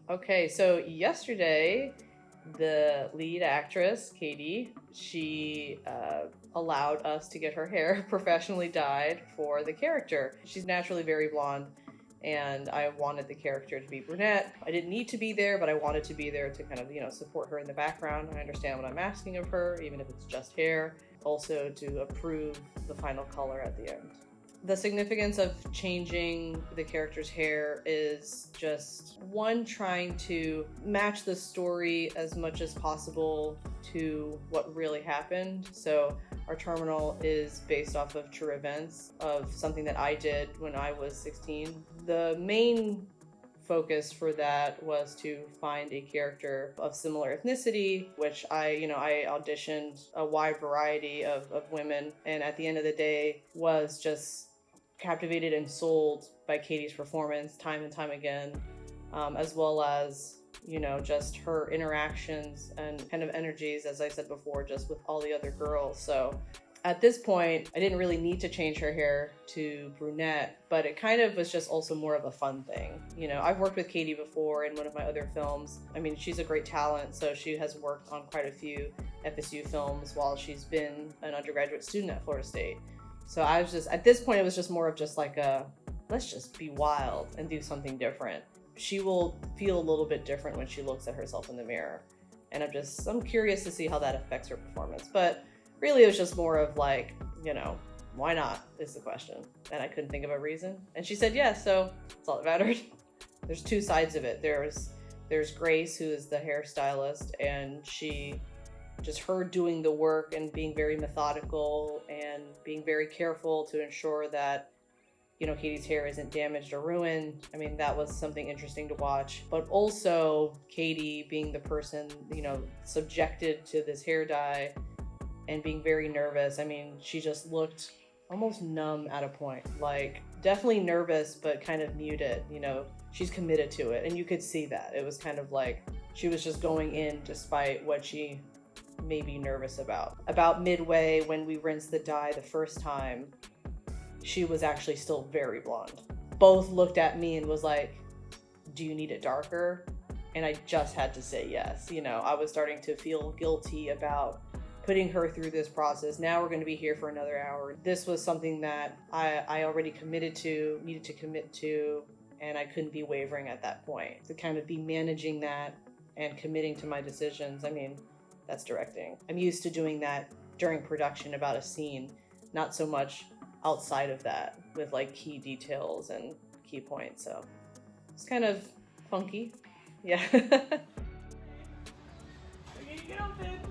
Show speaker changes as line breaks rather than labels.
Okay, so yesterday, the lead actress, Katie, she allowed us to get her hair professionally dyed for the character. She's naturally very blonde, and I wanted the character to be brunette. I didn't need to be there, but I wanted to be there to kind of, support her in the background. I understand what I'm asking of her, even if it's just hair. Also to approve the final color at the end. The significance of changing the character's hair is just one, trying to match the story as much as possible to what really happened. So our terminal is based off of true events of something that I did when I was 16. The main focus for that was to find a character of similar ethnicity, which I auditioned a wide variety of women, and at the end of the day was just captivated and sold by Katie's performance time and time again, as well as, just her interactions and kind of energies, as I said before, just with all the other girls. So at this point, I didn't really need to change her hair to brunette, but it kind of was just also more of a fun thing. I've worked with Katie before in one of my other films. I mean, she's a great talent, so she has worked on quite a few FSU films while she's been an undergraduate student at Florida State. So I was just, at this point, it was just more of just like let's just be wild and do something different. She will feel a little bit different when she looks at herself in the mirror. And I'm curious to see how that affects her performance. But really, it was just more of like, why not is the question. And I couldn't think of a reason. And she said yes, so that's all that mattered. There's two sides of it. There's Grace, who is the hairstylist, and just her doing the work and being very methodical and being very careful to ensure that, Katie's hair isn't damaged or ruined. I mean, that was something interesting to watch. But also Katie being the person, subjected to this hair dye and being very nervous. I mean, she just looked almost numb at a point. Like, definitely nervous, but kind of muted. She's committed to it. And you could see that. It was kind of like she was just going in despite what she may be nervous about. About midway, when we rinsed the dye the first time, she was actually still very blonde. Both looked at me and was like, do you need it darker? And I just had to say yes. I was starting to feel guilty about putting her through this process. Now we're going to be here for another hour. This was something that I already needed to commit to, and I couldn't be wavering at that point. To kind of be managing that and committing to my decisions, I mean, that's directing. I'm used to doing that during production about a scene, not so much outside of that with like key details and key points. So it's kind of funky. Yeah.
Get off it.